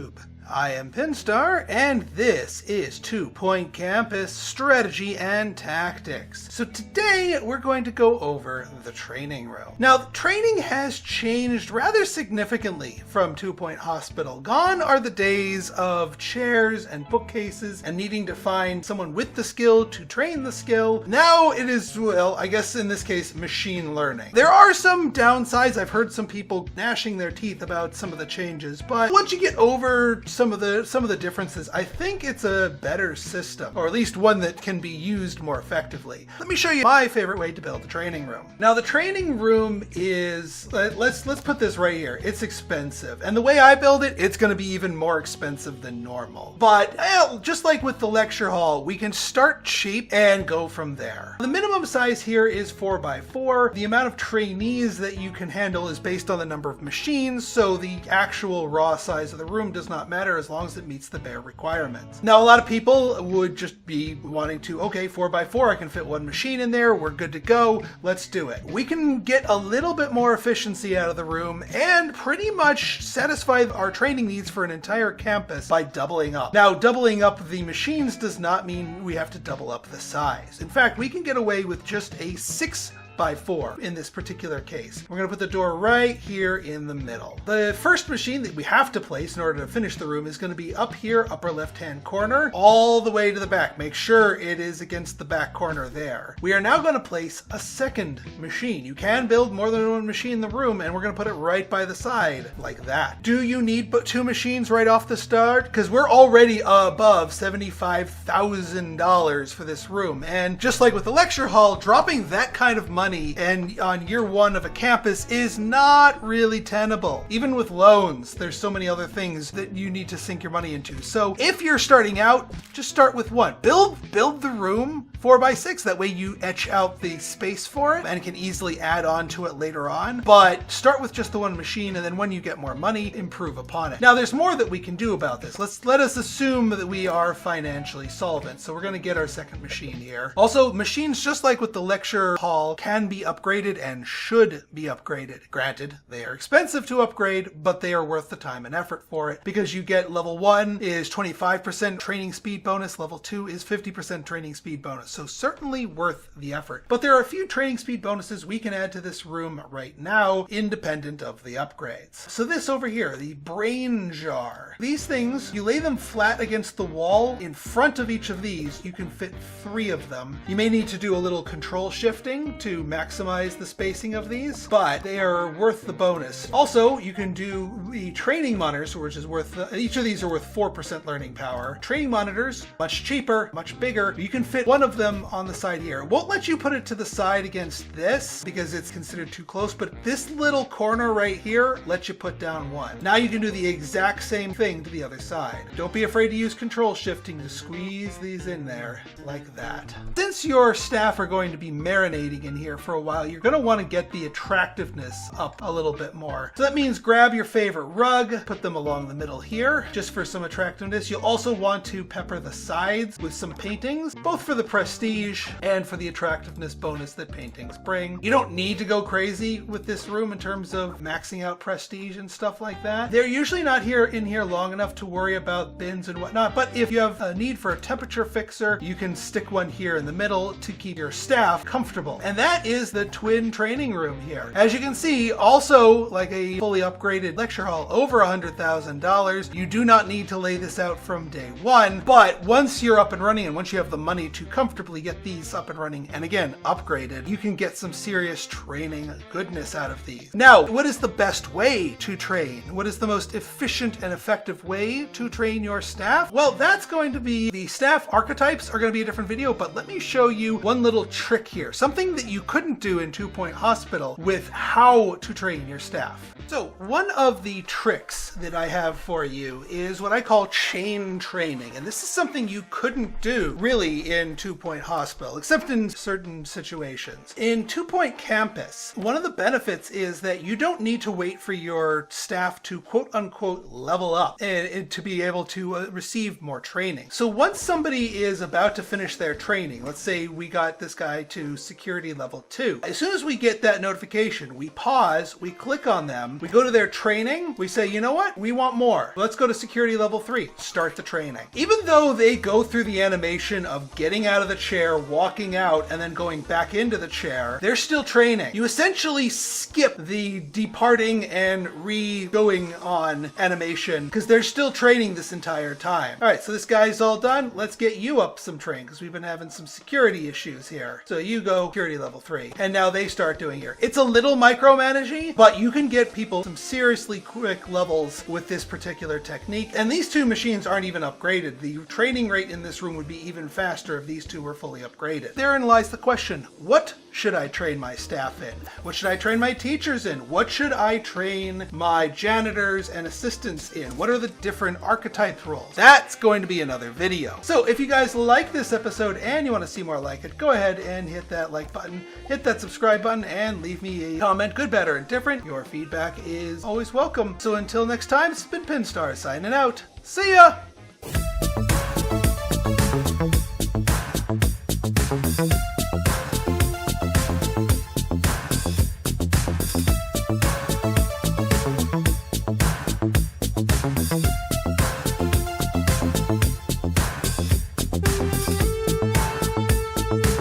YouTube. I am Pinstar, and this is 2 Point Campus Strategy and Tactics. So today we're going to go over the training room. Now, the training has changed rather significantly from 2 Point Hospital. Gone are the days of chairs and bookcases and needing to find someone with the skill to train the skill. Now it is, well, I guess in this case, machine learning. There are some downsides. I've heard some people gnashing their teeth about some of the changes, but once you get over some of the differences, I think it's a better system, or at least one that can be used more effectively. Let me show you my favorite way to build a training room. Now, the training room is, let's put this right here. It's expensive, and the way I build it, it's going to be even more expensive than normal. But just like with the lecture hall, we can start cheap and go from there. The minimum size here is 4x4. The amount of trainees that you can handle is based on the number of machines, so the actual raw size of the room does not matter as long as it meets the bare requirements. Now, a lot of people would just be wanting to, okay, 4x4, I can fit one machine in there, we're good to go, let's do it. We can get a little bit more efficiency out of the room and pretty much satisfy our training needs for an entire campus by doubling up. Now, doubling up the machines does not mean we have to double up the size. In fact, we can get away with just a 6x4 in this particular case. We're going to put the door right here in the middle. The first machine that we have to place in order to finish the room is going to be up here, upper left-hand corner, all the way to the back. Make sure it is against the back corner there. We are now going to place a second machine. You can build more than one machine in the room, and we're going to put it right by the side, like that. Do you need but 2 machines right off the start? Because we're already above $75,000 for this room, and just like with the lecture hall, dropping that kind of money and on year one of a campus is not really tenable. Even with loans, there's so many other things that you need to sink your money into. So if you're starting out, just start with one. Build the room 4x6. That way you etch out the space for it and can easily add on to it later on. But start with just the one machine, and then when you get more money, improve upon it. Now, there's more that we can do about this. Let us assume that we are financially solvent. So we're going to get our second machine here. Also, machines, just like with the lecture hall, can be upgraded and should be upgraded. Granted, they are expensive to upgrade, but they are worth the time and effort for it, because you get level 1 is 25% training speed bonus, level 2 is 50% training speed bonus. So certainly worth the effort. But there are a few training speed bonuses we can add to this room right now, independent of the upgrades. So this over here, the brain jar. These things, you lay them flat against the wall. In front of each of these, you can fit 3 of them. You may need to do a little control shifting to maximize the spacing of these, but they are worth the bonus. Also, you can do the training monitors, which is worth, each of these are worth 4% learning power. Training monitors, much cheaper, much bigger. You can fit one of them on the side here. It won't let you put it to the side against this because it's considered too close, but this little corner right here lets you put down one. Now you can do the exact same thing to the other side. Don't be afraid to use control shifting to squeeze these in there like that. Since your staff are going to be marinating in here for a while, you're going to want to get the attractiveness up a little bit more. So that means grab your favorite rug, put them along the middle here, just for some attractiveness. You'll also want to pepper the sides with some paintings, both for the prestige and for the attractiveness bonus that paintings bring. You don't need to go crazy with this room in terms of maxing out prestige and stuff like that. They're usually not in here long enough to worry about bins and whatnot, but if you have a need for a temperature fixer, you can stick one here in the middle to keep your staff comfortable. And that is the twin training room here. As you can see, also like a fully upgraded lecture hall, over $100,000. You do not need to lay this out from day one, but once you're up and running and once you have the money to comfortably get these up and running and again upgraded, you can get some serious training goodness out of these. Now, what is the best way to train? What is the most efficient and effective way to train your staff? Well, that's going to be, the staff archetypes are going to be a different video, but let me show you one little trick here. Something that you couldn't do in 2 Point Hospital with how to train your staff. So one of the tricks that I have for you is what I call chain training. And this is something you couldn't do really in 2 Point Hospital, except in certain situations. In 2 Point Campus, one of the benefits is that you don't need to wait for your staff to quote unquote level up and to be able to receive more training. So once somebody is about to finish their training, let's say we got this guy to security level 2. As soon as we get that notification, we pause, we click on them, we go to their training, we say, you know what? We want more. Let's go to security level 3. Start the training. Even though they go through the animation of getting out of the chair, walking out, and then going back into the chair, they're still training. You essentially skip the departing and re-going on animation because they're still training this entire time. All right, so this guy's all done. Let's get you up some train because we've been having some security issues here. So you go security level 3, and now they start doing here. It's a little micromanaging, but you can get people some seriously quick levels with this particular technique. And these two machines aren't even upgraded. The training rate in this room would be even faster if these two were fully upgraded. Therein lies the question, what should I train my staff in? What should I train my teachers in? What should I train my janitors and assistants in? What are the different archetype roles? That's going to be another video. So if you guys like this episode and you want to see more like it, go ahead and hit that like button, hit that subscribe button, and leave me a comment, good, better, and different. Your feedback is always welcome. So until next time, it's been Pinstar signing out. See ya! Thank you.